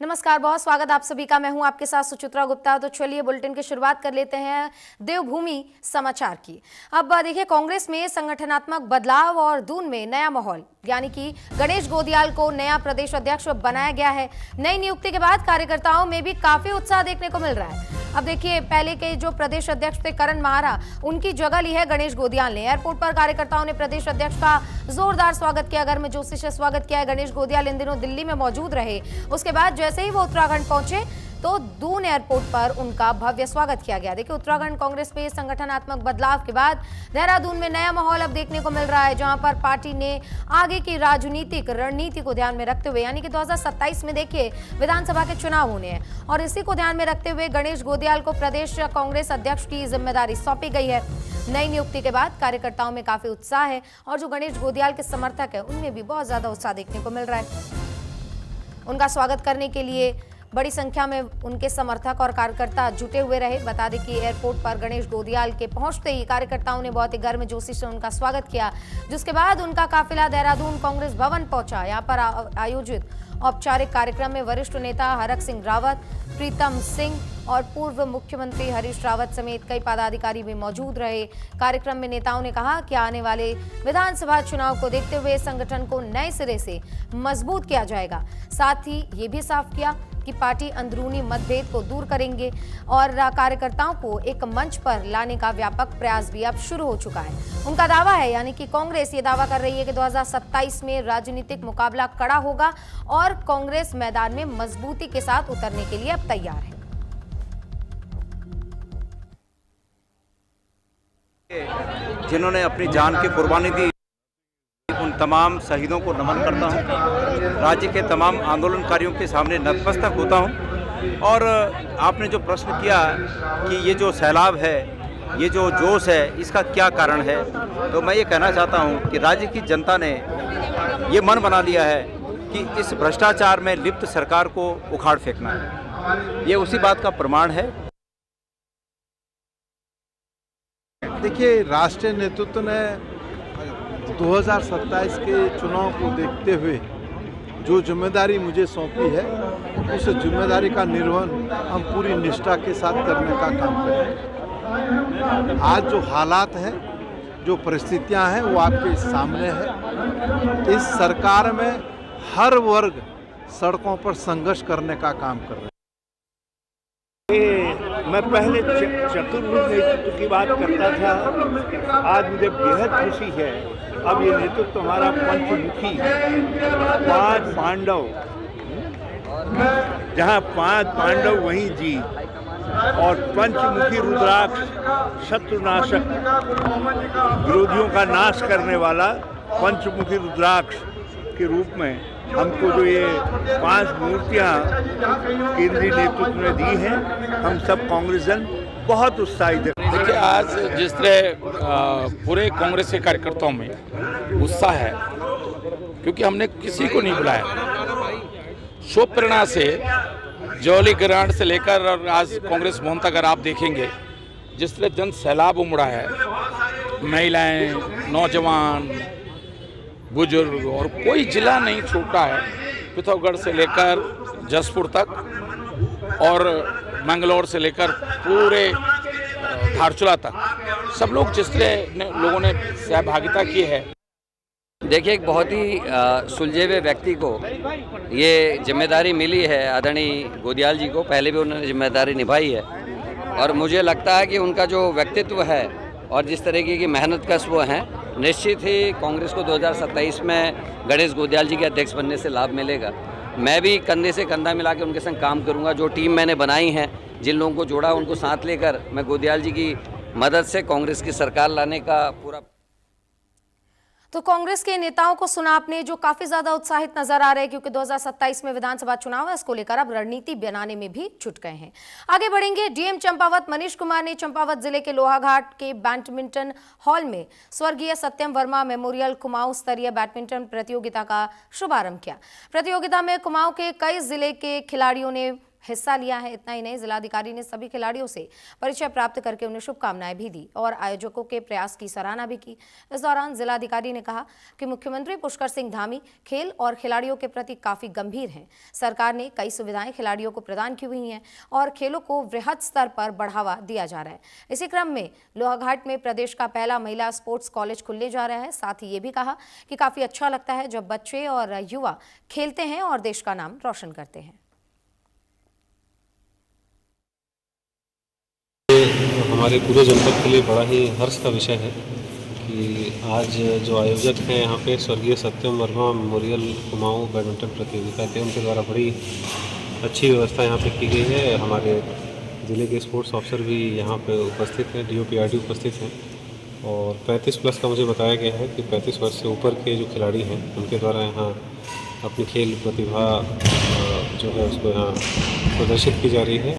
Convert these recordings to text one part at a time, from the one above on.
नमस्कार, बहुत स्वागत आप सभी का। मैं हूं आपके साथ सुचित्रा गुप्ता। तो चलिए बुलेटिन की शुरुआत कर लेते हैं देवभूमि समाचार की। अब देखिए, कांग्रेस में संगठनात्मक बदलाव और दून में नया माहौल, यानी कि गणेश गोदियाल को नया प्रदेश अध्यक्ष बनाया गया है। नई नियुक्ति के बाद कार्यकर्ताओं में भी काफी उत्साह देखने को मिल रहा है। अब देखिए, पहले के जो प्रदेश अध्यक्ष थे करण महारा, उनकी जगह ली है गणेश गोदियाल ने। एयरपोर्ट पर कार्यकर्ताओं ने प्रदेश अध्यक्ष का जोरदार स्वागत किया, गर्मजोशी से स्वागत किया है। गणेश गोदियाल इन दिनों दिल्ली में मौजूद रहे। उसके बाद जैसे ही वो उत्तराखंड पहुंचे तो दून एयरपोर्ट पर उनका भव्य स्वागत किया गया। देखिए, उत्तराखंड कांग्रेस में संगठनात्मक बदलाव के बाद देहरादून में नया माहौल अब देखने को मिल रहा है, जहां पर पार्टी ने आगे की राजनीतिक रणनीति को ध्यान में रखते हुए, यानी कि 2027 में देखिए विधानसभा के चुनाव होने हैं, और इसी को ध्यान में रखते हुए गणेश गोदियाल को प्रदेश कांग्रेस अध्यक्ष की जिम्मेदारी सौंपी गई है। नई नियुक्ति के बाद कार्यकर्ताओं में काफी उत्साह है, और जो गणेश गोदियाल के समर्थक है उनमें भी बहुत ज्यादा उत्साह देखने को मिल रहा है। उनका स्वागत करने के लिए बड़ी संख्या में उनके समर्थक और कार्यकर्ता जुटे हुए रहे। बता दें कि एयरपोर्ट पर गणेश गोदियाल के पहुंचते ही कार्यकर्ताओं ने बहुत ही गर्मजोशी से उनका स्वागत किया, जिसके बाद उनका काफिला देहरादून कांग्रेस भवन पहुंचा। यहां पर आयोजित औपचारिक कार्यक्रम में वरिष्ठ नेता हरक सिंह रावत, प्रीतम सिंह और पूर्व मुख्यमंत्री हरीश रावत समेत कई पदाधिकारी भी मौजूद रहे। कार्यक्रम में नेताओं ने कहा कि आने वाले विधानसभा चुनाव को देखते हुए संगठन को नए सिरे से मजबूत किया जाएगा। साथ ही ये भी साफ किया कि पार्टी अंदरूनी मतभेद को दूर करेंगे, और कार्यकर्ताओं को एक मंच पर लाने का व्यापक प्रयास भी अब शुरू हो चुका है। उनका दावा है, यानी कि कांग्रेस ये दावा कर रही है कि 2027 में राजनीतिक मुकाबला कड़ा होगा और कांग्रेस मैदान में मजबूती के साथ उतरने के लिए अब तैयार है। जिन्होंने अपनी जान की कुर्बानी दी, उन तमाम शहीदों को नमन करता हूं। राज्य के तमाम आंदोलनकारियों के सामने नतमस्तक होता हूं। और आपने जो प्रश्न किया कि ये जो सैलाब है, ये जो जोश है, इसका क्या कारण है, तो मैं ये कहना चाहता हूं कि राज्य की जनता ने ये मन बना लिया है कि इस भ्रष्टाचार में लिप्त सरकार को उखाड़ फेंकना है। ये उसी बात का प्रमाण है। देखिए, राष्ट्रीय नेतृत्व ने 2027 के चुनाव को देखते हुए जो जिम्मेदारी मुझे सौंपी है, उस जिम्मेदारी का निर्वहन हम पूरी निष्ठा के साथ करने का काम करेंगे। आज जो हालात हैं, जो परिस्थितियां हैं, वो आपके सामने है। इस सरकार में हर वर्ग सड़कों पर संघर्ष करने का काम कर रहे हैं। मैं पहले चतुर्भुज नेतृत्व की बात करता था, आज मुझे बेहद खुशी है। अब ये नेतृत्व हमारा पंचमुखी, 5 पांडव, जहाँ 5 पांडव वहीं जी, और पंचमुखी रुद्राक्ष, शत्रुनाशक, विरोधियों का नाश करने वाला पंचमुखी रुद्राक्ष के रूप में हमको जो ये 5 मूर्तियाँ केंद्रीय नेतृत्व ने दी हैं, हम सब कांग्रेसजन बहुत उत्साहित है। देखिए, आज जिस तरह पूरे कांग्रेस के कार्यकर्ताओं में उत्साह है, क्योंकि हमने किसी को नहीं बुलाया। शोभ प्रेरणा से जौली ग्रांड से लेकर और आज कांग्रेस भवन तक अगर आप देखेंगे, जिस तरह जन सैलाब उमड़ा है, महिलाएं, नौजवान, बुजुर्ग, और कोई जिला नहीं छूटा है। पिथौरागढ़ से लेकर जसपुर तक और मंगलौर से लेकर पूरे धारचूला तक, सब लोग जिस तरह लोगों ने सहभागिता की है। देखिए, एक बहुत ही सुलझे हुए व्यक्ति को ये जिम्मेदारी मिली है, आदरणीय गोदियाल जी को। पहले भी उन्होंने जिम्मेदारी निभाई है, और मुझे लगता है कि उनका जो व्यक्तित्व है और जिस तरीके की मेहनत कश वो हैं, निश्चित ही कांग्रेस को 2027 में गणेश गोदियाल जी के अध्यक्ष बनने से लाभ मिलेगा। मैं भी कंधे से कंधा मिला के उनके संग काम करूंगा। जो टीम मैंने बनाई है, जिन लोगों को जोड़ा, उनको साथ लेकर मैं गोदियाल जी की मदद से कांग्रेस की सरकार लाने का पूरा। तो कांग्रेस के नेताओं को सुना आपने, जो काफी ज्यादा उत्साहित नजर आ रहे हैं, क्योंकि 2027 में विधानसभा चुनाव है, इसको लेकर अब रणनीति बनाने में भी जुट गए हैं। आगे बढ़ेंगे। डीएम चंपावत मनीष कुमार ने चंपावत जिले के लोहाघाट के बैडमिंटन हॉल में स्वर्गीय सत्यम वर्मा मेमोरियल कुमाऊं स्तरीय बैडमिंटन प्रतियोगिता का शुभारंभ किया। प्रतियोगिता में कुमाऊं के कई जिले के खिलाड़ियों ने हिस्सा लिया है। इतना ही नहीं, जिलाधिकारी ने सभी खिलाड़ियों से परिचय प्राप्त करके उन्हें शुभकामनाएं भी दी और आयोजकों के प्रयास की सराहना भी की। इस दौरान जिलाधिकारी ने कहा कि मुख्यमंत्री पुष्कर सिंह धामी खेल और खिलाड़ियों के प्रति काफी गंभीर हैं। सरकार ने कई सुविधाएं खिलाड़ियों को प्रदान की हुई हैं और खेलों को वृहद स्तर पर बढ़ावा दिया जा रहा है। इसी क्रम में लोहाघाट में प्रदेश का पहला महिला स्पोर्ट्स कॉलेज खुलने जा रहा है। साथ ही ये भी कहा कि काफी अच्छा लगता है जब बच्चे और युवा खेलते हैं और देश का नाम रोशन करते हैं। हमारे पूरे जनपद के लिए बड़ा ही हर्ष का विषय है कि आज जो आयोजक हैं यहाँ पे स्वर्गीय सत्यम वर्मा मेमोरियल कुमाऊं बैडमिंटन प्रतियोगिता के, उनके द्वारा बड़ी अच्छी व्यवस्था यहाँ पे की गई है। हमारे ज़िले के स्पोर्ट्स ऑफिसर भी यहाँ पे उपस्थित हैं, DOPRD उपस्थित हैं और 35 प्लस का मुझे बताया गया है कि 35 वर्ष से ऊपर के जो खिलाड़ी हैं उनके द्वारा यहाँ अपनी खेल प्रतिभा जो है उसको यहाँ प्रदर्शित की जा रही है।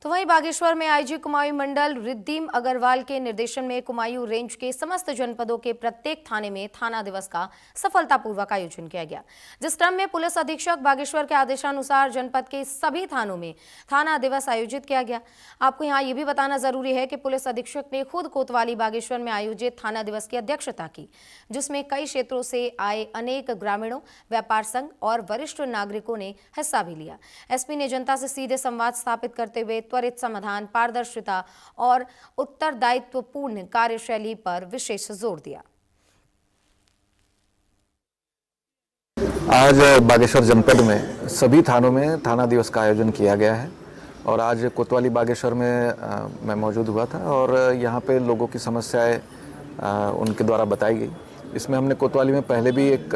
तो वहीं बागेश्वर में आईजी कुमायूं मंडल रिद्दीम अग्रवाल के निर्देशन में कुमायूं रेंज के समस्त जनपदों के प्रत्येक थाने में थाना दिवस का सफलतापूर्वक आयोजन किया गया, जिस क्रम में पुलिस अधीक्षक बागेश्वर के आदेशानुसार जनपद के सभी थानों में थाना दिवस आयोजित किया गया। आपको यहाँ ये भी बताना जरूरी है कि पुलिस अधीक्षक ने खुद कोतवाली बागेश्वर में आयोजित थाना दिवस की अध्यक्षता की, जिसमें कई क्षेत्रों से आए अनेक ग्रामीणों, व्यापार संघ और वरिष्ठ नागरिकों ने हिस्सा भी लिया। एसपी ने जनता से सीधे संवाद स्थापित करते हुए त्वरित समाधान, पारदर्शिता और उत्तरदायित्वपूर्ण कार्यशैली पर विशेष जोर दिया। आज बागेश्वर जनपद में सभी थानों में थाना दिवस का आयोजन किया गया है और आज कोतवाली बागेश्वर में मैं मौजूद हुआ था और यहाँ पे लोगों की समस्याएं उनके द्वारा बताई गई। इसमें हमने कोतवाली में पहले भी एक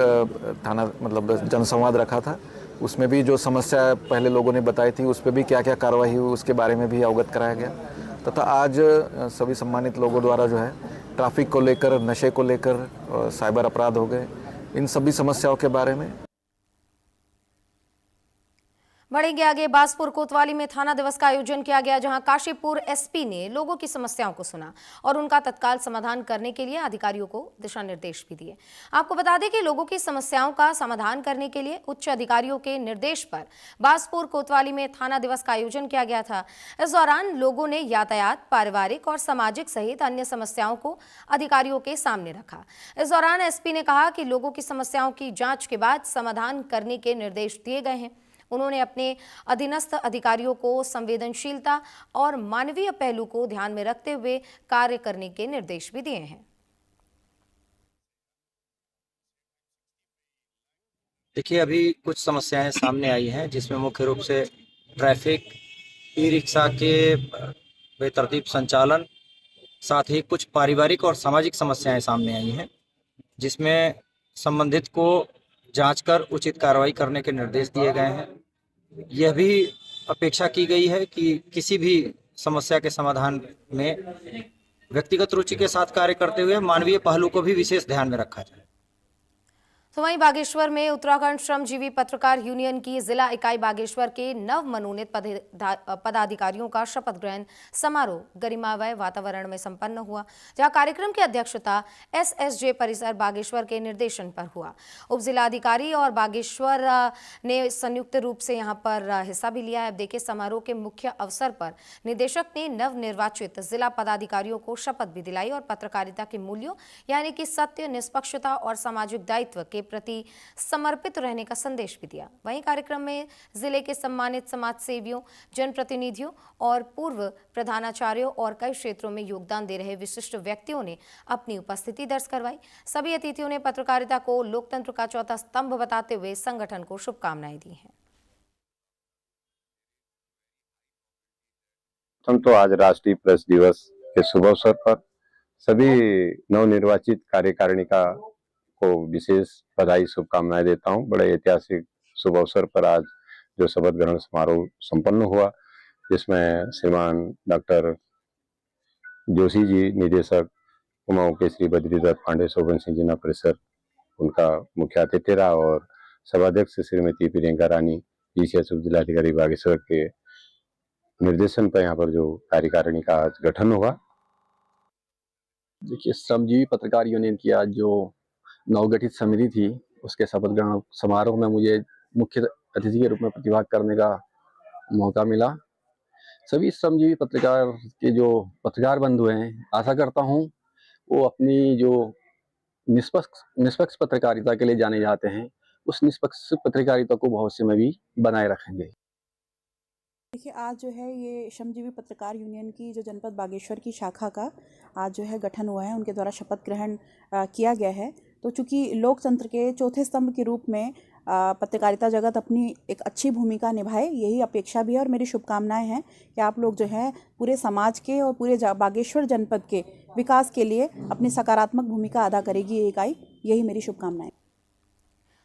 थाना मतलब जनसंवाद रखा था, उसमें भी जो समस्या पहले लोगों ने बताई थी उस पर भी क्या क्या कार्रवाई हुई उसके बारे में भी अवगत कराया गया तथा आज सभी सम्मानित लोगों द्वारा जो है ट्रैफिक को लेकर, नशे को लेकर, साइबर अपराध हो गए, इन सभी समस्याओं के बारे में। बढ़ेंगे आगे। बासपुर कोतवाली में थाना दिवस का आयोजन किया गया, जहां काशीपुर एसपी ने लोगों की समस्याओं को सुना और उनका तत्काल समाधान करने के लिए अधिकारियों को दिशा निर्देश भी दिए। आपको बता दें कि लोगों की समस्याओं का समाधान करने के लिए उच्च अधिकारियों के निर्देश पर बासपुर कोतवाली में थाना दिवस का आयोजन किया गया था। इस दौरान लोगों ने यातायात, पारिवारिक और सामाजिक सहित अन्य समस्याओं को अधिकारियों के सामने रखा। इस दौरान एसपी ने कहा कि लोगों की समस्याओं की जाँच के बाद समाधान करने के निर्देश दिए गए हैं। उन्होंने अपने अधीनस्थ अधिकारियों को संवेदनशीलता और मानवीय पहलू को ध्यान में रखते हुए कार्य करने के निर्देश भी दिए हैं। देखिए, अभी कुछ समस्याएं सामने आई हैं जिसमें मुख्य रूप से ट्रैफिक, ई रिक्शा के बेतरतीब संचालन, साथ ही कुछ पारिवारिक और सामाजिक समस्याएं सामने आई हैं, जिसमें संबंधित को जांच कर उचित कार्रवाई करने के निर्देश दिए गए हैं। यह भी अपेक्षा की गई है कि किसी भी समस्या के समाधान में व्यक्तिगत रुचि के साथ कार्य करते हुए मानवीय पहलू को भी विशेष ध्यान में रखा जाए। तो वहीं बागेश्वर में उत्तराखंड श्रमजीवी पत्रकार यूनियन की जिला इकाई बागेश्वर के नव मनोनीत पदाधिकारियों का शपथ ग्रहण समारोह गरिमामय वातावरण में संपन्न हुआ, जहां कार्यक्रम की अध्यक्षता SSJ परिसर बागेश्वर के निर्देशन पर हुआ। उप जिलाधिकारी और बागेश्वर ने संयुक्त रूप से यहां पर हिस्सा भी लिया है। अब देखिए, समारोह के मुख्य अवसर पर निदेशक ने नव निर्वाचित जिला पदाधिकारियों को शपथ भी दिलाई और पत्रकारिता के मूल्यों यानी कि सत्य, निष्पक्षता और सामाजिक दायित्व के प्रति समर्पित रहने का संदेश भी दिया। वहीं कार्यक्रम में जिले के सम्मानित समाज सेवियों, जनप्रतिनिधियों और पूर्व प्रधानाचार्यों और कई क्षेत्रों में योगदान दे रहे विशिष्ट व्यक्तियों ने अपनी उपस्थिति दर्ज करवाई। सभी अतिथियों ने पत्रकारिता को लोकतंत्र का चौथा स्तंभ बताते हुए संगठन को शुभकामनाएं दी हैं। हम तो आज राष्ट्रीय प्रेस दिवस के शुभ अवसर पर सभी नवनिर्वाचित कार्यकारिणी को विशेष बधाई, शुभकामनाएं देता हूं। बड़े ऐतिहासिक शुभ अवसर पर आज जो शपथ ग्रहण समारोह संपन्न हुआ, जिसमें श्रीमान डॉक्टर जोशी जी, निदेशक कुमाऊं के श्री बद्रीदत्त पांडे शोभन सिंह जिला परिषद, उनका मुख्य अतिथि रहा और सभाध्यक्ष श्रीमती प्रियंका रानी PCS उप जिलाधिकारी बागेश्वर के निर्देशन पर यहाँ पर जो कार्यकारिणी का आज गठन हुआ। देखिए, श्रमजीवी पत्रकार यूनियन की आज जो नवगठित समिति थी, उसके शपथ ग्रहण समारोह में मुझे मुख्य अतिथि के रूप में प्रतिभाग करने का मौका मिला। सभी श्रमजीवी पत्रकार के जो पत्रकार बंधु हैं, आशा करता हूँ वो अपनी जो निष्पक्ष पत्रकारिता के लिए जाने जाते हैं, उस निष्पक्ष पत्रकारिता को भविष्य में भी बनाए रखेंगे। देखिए, आज जो है ये श्रमजीवी पत्रकार यूनियन की जो जनपद बागेश्वर की शाखा का आज जो है गठन हुआ है, उनके द्वारा शपथ ग्रहण किया गया है। तो चूँकि लोकतंत्र के चौथे स्तंभ के रूप में पत्रकारिता जगत अपनी एक अच्छी भूमिका निभाए, यही अपेक्षा भी है और मेरी शुभकामनाएं हैं कि आप लोग जो है पूरे समाज के और पूरे बागेश्वर जनपद के विकास के लिए अपनी सकारात्मक भूमिका अदा करेगी ये इकाई, यही मेरी शुभकामनाएं।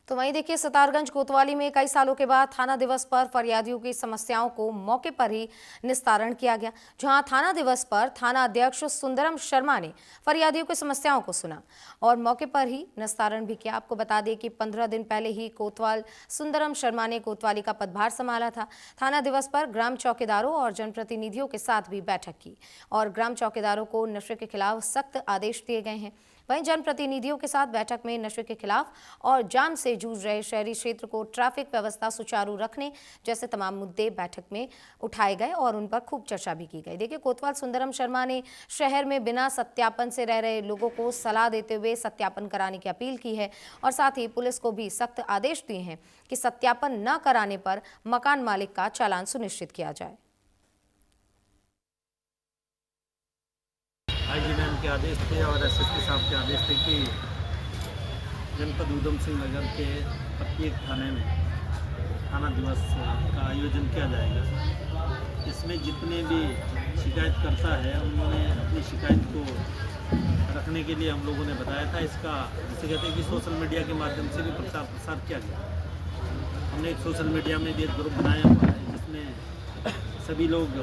तो वहीं देखिए, सितारगंज कोतवाली में कई सालों के बाद थाना दिवस पर फरियादियों की समस्याओं को मौके पर ही निस्तारण किया गया, जहां थाना दिवस पर थाना अध्यक्ष सुंदरम शर्मा ने फरियादियों की समस्याओं को सुना और मौके पर ही निस्तारण भी किया। आपको बता दें कि 15 दिन पहले ही कोतवाल सुंदरम शर्मा ने कोतवाली का पदभार संभाला था। थाना दिवस पर ग्राम चौकीदारों और जनप्रतिनिधियों के साथ भी बैठक की और ग्राम चौकीदारों को नशे के खिलाफ सख्त आदेश दिए गए हैं। वहीं जनप्रतिनिधियों के साथ बैठक में नशे के खिलाफ और जाम से जूझ रहे शहरी क्षेत्र को ट्रैफिक व्यवस्था सुचारू रखने जैसे तमाम मुद्दे बैठक में उठाए गए और उन पर खूब चर्चा भी की गई। देखिए, कोतवाल सुंदरम शर्मा ने शहर में बिना सत्यापन से रह रहे लोगों को सलाह देते हुए सत्यापन कराने की अपील की है और साथ ही पुलिस को भी सख्त आदेश दिए हैं कि सत्यापन न कराने पर मकान मालिक का चालान सुनिश्चित किया जाए। आईजी मैम के आदेश थे और एसएसपी साहब के आदेश थे कि जनपद उधम सिंह नगर के प्रत्येक थाने में थाना दिवस का आयोजन किया जाएगा। इसमें जितने भी शिकायतकर्ता है उन्होंने अपनी शिकायत को रखने के लिए हम लोगों ने बताया था। इसका जिसे कहते हैं कि सोशल मीडिया के माध्यम से भी प्रचार प्रसार किया गया। हमने एक सोशल मीडिया में भी एक ग्रुप बनाया हुआ है जिसमें सभी लोग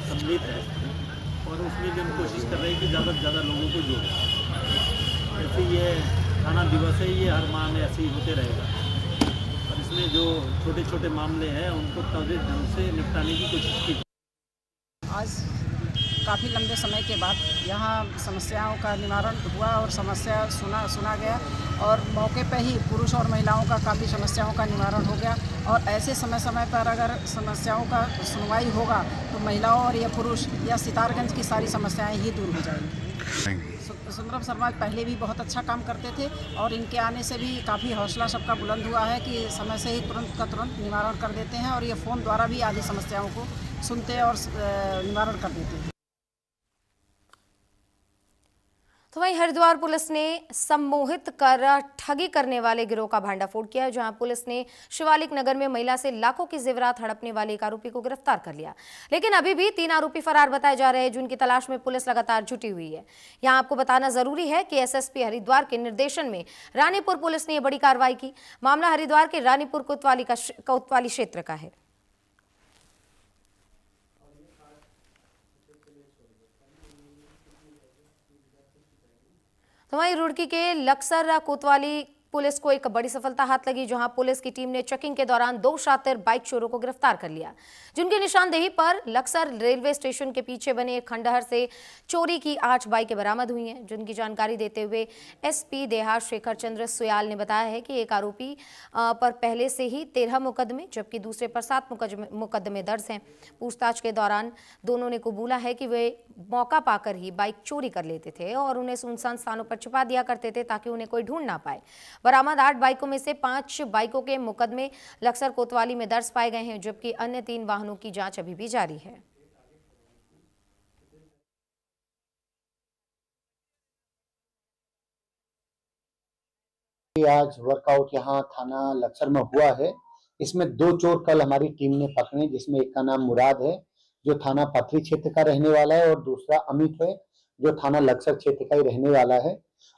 सम्मिलित हैं और उसमें भी हम कोशिश कर रहे हैं कि ज़्यादा से ज़्यादा लोगों को जोड़ें। ऐसे ये थाना दिवस है, ये हर माह में ऐसे ही होते रहेगा और इसमें जो छोटे छोटे मामले हैं उनको त्वरित ढंग से निपटाने की कोशिश की। आज काफ़ी लंबे समय के बाद यहाँ समस्याओं का निवारण हुआ और समस्या सुना गया और मौके पर ही पुरुष और महिलाओं का काफ़ी समस्याओं का निवारण हो गया और ऐसे समय पर अगर समस्याओं का सुनवाई होगा तो महिलाओं और या पुरुष या सितारगंज की सारी समस्याएं ही दूर हो जाएंगी। सुंदरम शर्मा पहले भी बहुत अच्छा काम करते थे और इनके आने से भी काफ़ी हौसला सबका बुलंद हुआ है कि समय से ही तुरंत का तुरंत निवारण कर देते हैं और ये फ़ोन द्वारा भी आदि समस्याओं को सुनते और निवारण कर देते हैं। तो वहीं हरिद्वार पुलिस ने सम्मोहित कर ठगी करने वाले गिरोह का भांडाफोड़ किया है, जहां पुलिस ने शिवालिक नगर में महिला से लाखों की जेवरात हड़पने वाले एक आरोपी को गिरफ्तार कर लिया। लेकिन अभी भी 3 आरोपी फरार बताए जा रहे हैं, जिनकी तलाश में पुलिस लगातार जुटी हुई है। यहां आपको बताना जरूरी है कि एसएसपी हरिद्वार के निर्देशन में रानीपुर पुलिस ने यह बड़ी कार्रवाई की। मामला हरिद्वार के रानीपुर कोतवाली क्षेत्र का है। तो वहीं रुड़की के लक्सर कोतवाली पुलिस को एक बड़ी सफलता हाथ लगी, जहां पुलिस की टीम ने चेकिंग के दौरान 2 शातिर बाइक चोरों को गिरफ्तार कर लिया, जिनकी निशानदेही पर लक्सर रेलवे स्टेशन के पीछे बने एक खंडहर से चोरी की 8 बाइकें बरामद हुई हैं। जिनकी जानकारी देते हुए एसपी देहात शेखर चंद्र सुयाल ने बताया है कि एक आरोपी पर पहले से ही 13 मुकदमे जबकि दूसरे पर 7 मुकदमे दर्ज हैं। पूछताछ के दौरान दोनों ने कबूला है कि वे मौका पाकर ही बाइक चोरी कर लेते थे और उन्हें सुनसान स्थानों पर छिपा दिया करते थे ताकि उन्हें कोई ढूंढ ना पाए। बरामद 8 बाइकों में से 5 बाइकों के मुकदमे लक्सर कोतवाली में दर्ज पाए गए हैं, जबकि अन्य 3 वाहनों की जांच अभी भी जारी है। आज वर्कआउट यहाँ थाना लक्सर में हुआ है। इसमें 2 चोर कल हमारी टीम ने पकड़े, जिसमें एक का नाम मुराद है जो थाना पथरी क्षेत्र का रहने वाला है और दूसरा अमित है जो थाना लक्सर क्षेत्र का ही रहने वाला है।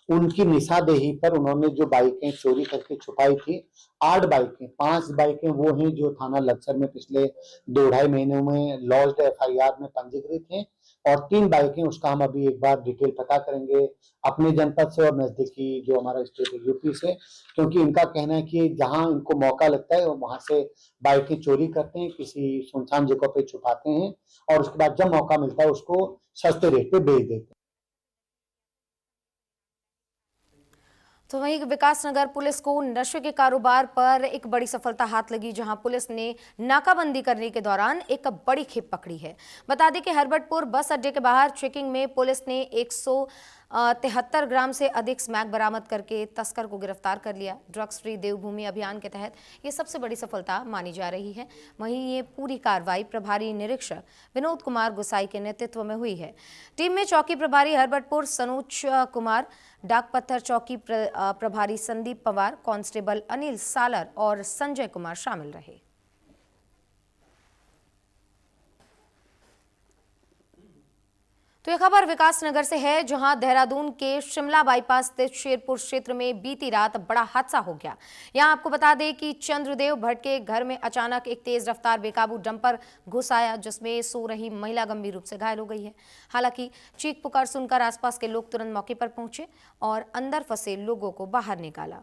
उनकी निशानदेही पर उन्होंने जो बाइकें चोरी करके छुपाई थी, 8 बाइकें, 5 बाइकें वो हैं जो थाना लक्सर में पिछले 2-2.5 महीनों में लॉन्च्ड एफआईआर में पंजीकृत हैं और 3 बाइकें, उसका हम अभी एक बार डिटेल पता करेंगे अपने जनपद से और नजदीकी जो हमारा स्टेट है यूपी से, क्योंकि इनका कहना है कि जहां इनको मौका लगता है वो वहां से बाइकें चोरी करते हैं, किसी सुनसान जगह पे छुपाते हैं और उसके बाद जब मौका मिलता है उसको सस्ते रेट पे बेच देते हैं। तो वहीं विकासनगर पुलिस को नशे के कारोबार पर एक बड़ी सफलता हाथ लगी, जहां पुलिस ने नाकाबंदी करने के दौरान एक बड़ी खेप पकड़ी है। बता दें कि हरबटपुर बस अड्डे के बाहर चेकिंग में पुलिस ने 173 ग्राम से अधिक स्मैक बरामद करके तस्कर को गिरफ्तार कर लिया। ड्रग्स फ्री देवभूमि अभियान के तहत ये सबसे बड़ी सफलता मानी जा रही है। वहीं ये पूरी कार्रवाई प्रभारी निरीक्षक विनोद कुमार गुसाई के नेतृत्व में हुई है। टीम में चौकी प्रभारी हरबटपुर सनोज कुमार, डाक पत्थर चौकी प्रभारी संदीप पवार, कांस्टेबल अनिल सालर और संजय कुमार शामिल रहे। तो यह खबर विकासनगर से है, जहां देहरादून के शिमला बाईपास स्थित शेरपुर क्षेत्र में बीती रात बड़ा हादसा हो गया। यहां आपको बता दें कि चंद्रदेव भट्ट के घर में अचानक एक तेज रफ्तार बेकाबू डंपर घुस आया, जिसमें सो रही महिला गंभीर रूप से घायल हो गई है। हालांकि चीख पुकार सुनकर आसपास के लोग तुरंत मौके पर पहुंचे और अंदर फंसे लोगों को बाहर निकाला।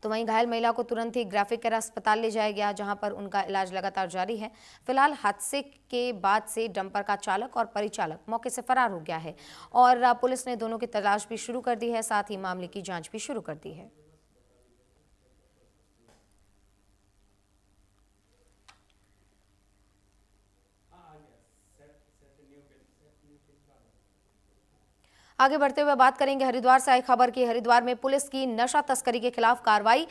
तो वहीं घायल महिला को तुरंत ही ग्राफिक केयर अस्पताल ले जाया गया, जहां पर उनका इलाज लगातार जारी है। फिलहाल हादसे के बाद से डंपर का चालक और परिचालक मौके से फरार हो गया है और पुलिस ने दोनों की तलाश भी शुरू कर दी है, साथ ही मामले की जांच भी शुरू कर दी है। आगे बढ़ते हुए बात करेंगे हरिद्वार से आई खबर की। हरिद्वार में पुलिस की नशा तस्करी के खिलाफ कार्रवाई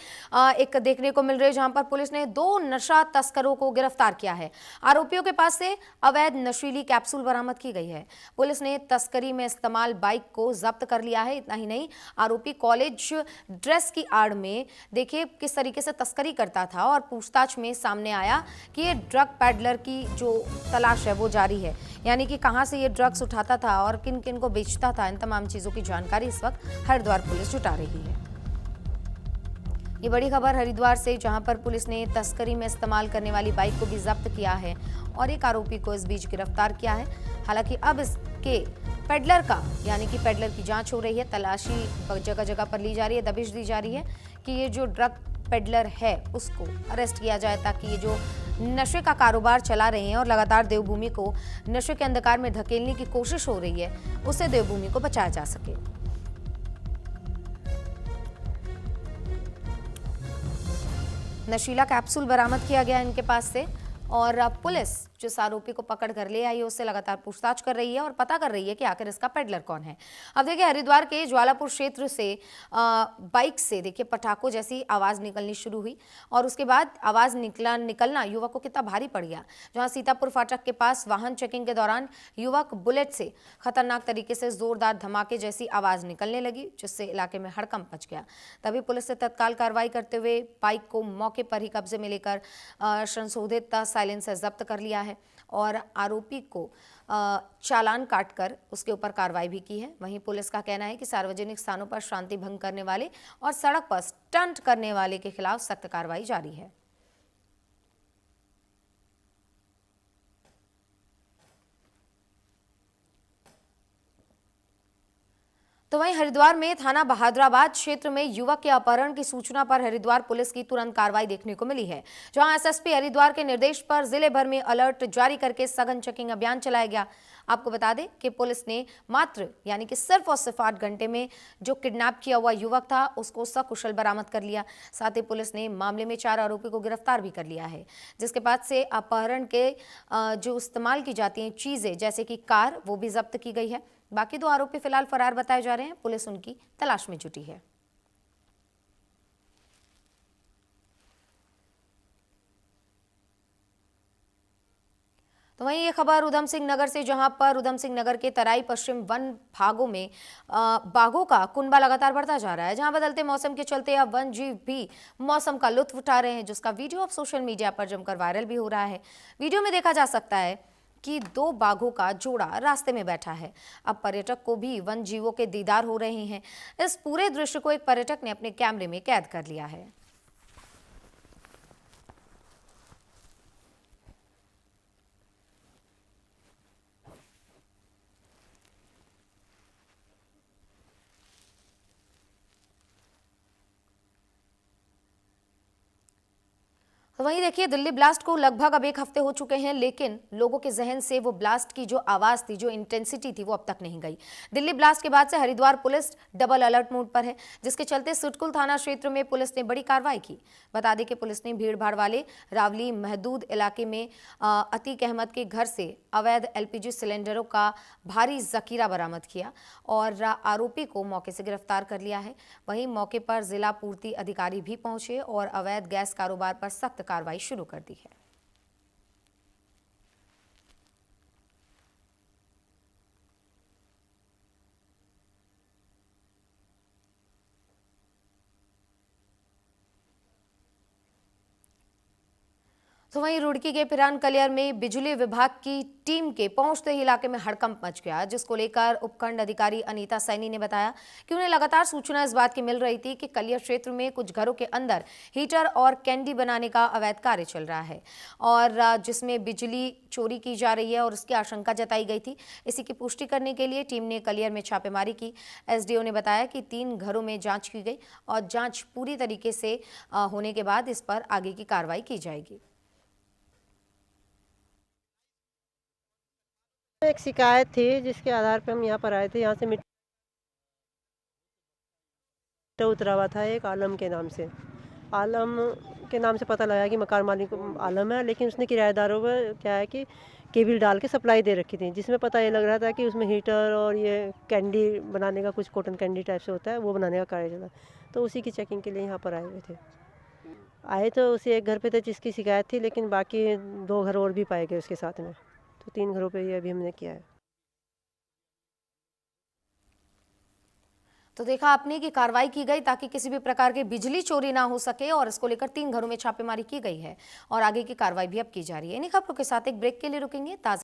एक देखने को मिल रही है, जहां पर पुलिस ने 2 नशा तस्करों को गिरफ्तार किया है। आरोपियों के पास से अवैध नशीली कैप्सूल बरामद की गई है। पुलिस ने तस्करी में इस्तेमाल बाइक को जब्त कर लिया है। इतना ही नहीं, आरोपी कॉलेज ड्रेस की आड़ में देखिए किस तरीके से तस्करी करता था और पूछताछ में सामने आया कि ये ड्रग पैडलर की जो तलाश है वो जारी है, यानी कि कहां से ये ड्रग्स उठाता था और किन किन को बेचता था। इन तमाम चीजों की जानकारी इस वक्त हरिद्वार पुलिस जुटा रही है। ये बड़ी खबर हरिद्वार से, जहां पर पुलिस ने तस्करी में इस्तेमाल करने वाली बाइक को भी जब्त किया है और एक आरोपी को इस बीच गिरफ्तार किया है। हालांकि अब इसके पेडलर का यानी कि पेडलर की जांच हो रही है, तलाशी जगह जगह पर ली जा रही है, दबिश दी जा रही है कि ये जो ड्रग पेडलर है उसको अरेस्ट किया जाए, ताकि ये जो नशे का कारोबार चला रहे हैं और लगातार देवभूमि को नशे के अंधकार में धकेलने की कोशिश हो रही है, उससे देवभूमि को बचाया जा सके। नशीला कैप्सूल बरामद किया गया इनके पास से और पुलिस जिस आरोपी को पकड़ कर ले आई है उससे लगातार पूछताछ कर रही है और पता कर रही है कि आखिर इसका पेडलर कौन है। अब देखिए हरिद्वार के ज्वालापुर क्षेत्र से बाइक से देखिए पटाखों जैसी आवाज़ निकलनी शुरू हुई और उसके बाद आवाज़ निकलना युवक को कितना भारी पड़ गया, जहां सीतापुर फाटक के पास वाहन चेकिंग के दौरान युवक बुलेट से खतरनाक तरीके से जोरदार धमाके जैसी आवाज़ निकलने लगी, जिससे इलाके में हड़कंप मच गया। तभी पुलिस ने तत्काल कार्रवाई करते हुए बाइक को मौके पर ही कब्जे में लेकर संशोधित साइलेंसर जब्त कर लिया है और आरोपी को चालान काटकर उसके ऊपर कार्रवाई भी की है। वहीं पुलिस का कहना है कि सार्वजनिक स्थानों पर शांति भंग करने वाले और सड़क पर स्टंट करने वाले के खिलाफ सख्त कार्रवाई जारी है। तो वहीं हरिद्वार में थाना बहादुराबाद क्षेत्र में युवक के अपहरण की सूचना पर हरिद्वार पुलिस की तुरंत कार्रवाई देखने को मिली है, जहां एसएसपी हरिद्वार के निर्देश पर जिले भर में अलर्ट जारी करके सघन चेकिंग अभियान चलाया गया। आपको बता दें कि पुलिस ने मात्र यानी कि सिर्फ और सिर्फ 8 घंटे में जो किडनैप किया हुआ युवक था उसको सकुशल बरामद कर लिया। साथ ही पुलिस ने मामले में 4 आरोपी को गिरफ्तार भी कर लिया है, जिसके बाद से अपहरण के जो इस्तेमाल की जाती हैं चीजें जैसे कि कार वो भी जब्त की गई है। बाकी 2 आरोपी फिलहाल फरार बताए जा रहे हैं, पुलिस उनकी तलाश में जुटी है। तो वहीं ये खबर उधम सिंह नगर से, जहां पर उधम सिंह नगर के तराई पश्चिम वन भागों में बाघों का कुनबा लगातार बढ़ता जा रहा है, जहां बदलते मौसम के चलते अब वन जीव भी मौसम का लुत्फ उठा रहे हैं, जिसका वीडियो अब सोशल मीडिया पर जमकर वायरल भी हो रहा है। वीडियो में देखा जा सकता है कि 2 बाघों का जोड़ा रास्ते में बैठा है। अब पर्यटक को भी वन जीवों के दीदार हो रहे हैं। इस पूरे दृश्य को एक पर्यटक ने अपने कैमरे में कैद कर लिया है। तो वहीं देखिए, दिल्ली ब्लास्ट को लगभग अब 1 हफ्ते हो चुके हैं, लेकिन लोगों के जहन से वो ब्लास्ट की जो आवाज थी, जो इंटेंसिटी थी, वो अब तक नहीं गई। दिल्ली ब्लास्ट के बाद से Haridwar police double alert mode पर है, जिसके चलते सुटकुल थाना क्षेत्र में पुलिस ने बड़ी कार्रवाई की। बता दें कि पुलिस ने भीड़-भाड़ वाले रावली महदूद इलाके में अतीक अहमद के घर से अवैध LPG सिलेंडरों का भारी जखीरा बरामद किया और आरोपी को मौके से गिरफ्तार कर लिया है। वहीं मौके पर जिला पूर्ति अधिकारी भी पहुंचे और अवैध गैस कारोबार पर सख्त कार्रवाई शुरू कर दी है। तो वहीं रुड़की के पिरान कलियर में बिजली विभाग की टीम के पहुंचते ही इलाके में हड़कंप मच गया, जिसको लेकर उपखंड अधिकारी अनीता सैनी ने बताया कि उन्हें लगातार सूचना इस बात की मिल रही थी कि कलियर क्षेत्र में कुछ घरों के अंदर हीटर और कैंडी बनाने का अवैध कार्य चल रहा है और जिसमें बिजली चोरी की जा रही है और उसकी आशंका जताई गई थी। इसी की पुष्टि करने के लिए टीम ने कलियर में छापेमारी की। SDO ने बताया कि 3 घरों में जाँच की गई और जाँच पूरी तरीके से होने के बाद इस पर आगे की कार्रवाई की जाएगी। एक शिकायत थी जिसके आधार पर हम यहाँ पर आए थे। यहाँ से मीटर उतरा हुआ था एक आलम के नाम से। आलम के नाम से पता लगा कि मकान मालिक आलम है, लेकिन उसने किराएदारों को क्या है कि केबल डाल के सप्लाई दे रखी थी, जिसमें पता ये लग रहा था कि उसमें हीटर और ये कैंडी बनाने का, कुछ कॉटन कैंडी टाइप से होता है, वो बनाने का कार्य चला। तो उसी की चेकिंग के लिए यहाँ पर आए हुए थे। आए तो उसी एक घर पे थे जिसकी शिकायत थी, लेकिन बाकी 2 घर और भी पाए गए उसके साथ में। तो 3 घरों पे ये अभी हमने किया है। तो देखा आपने कि कार्रवाई की गई ताकि किसी भी प्रकार की बिजली चोरी ना हो सके और इसको लेकर 3 घरों में छापेमारी की गई है और आगे की कार्रवाई भी अब की जा रही है। इन्हीं खबरों के साथ एक ब्रेक के लिए रुकेंगे। ताज़ा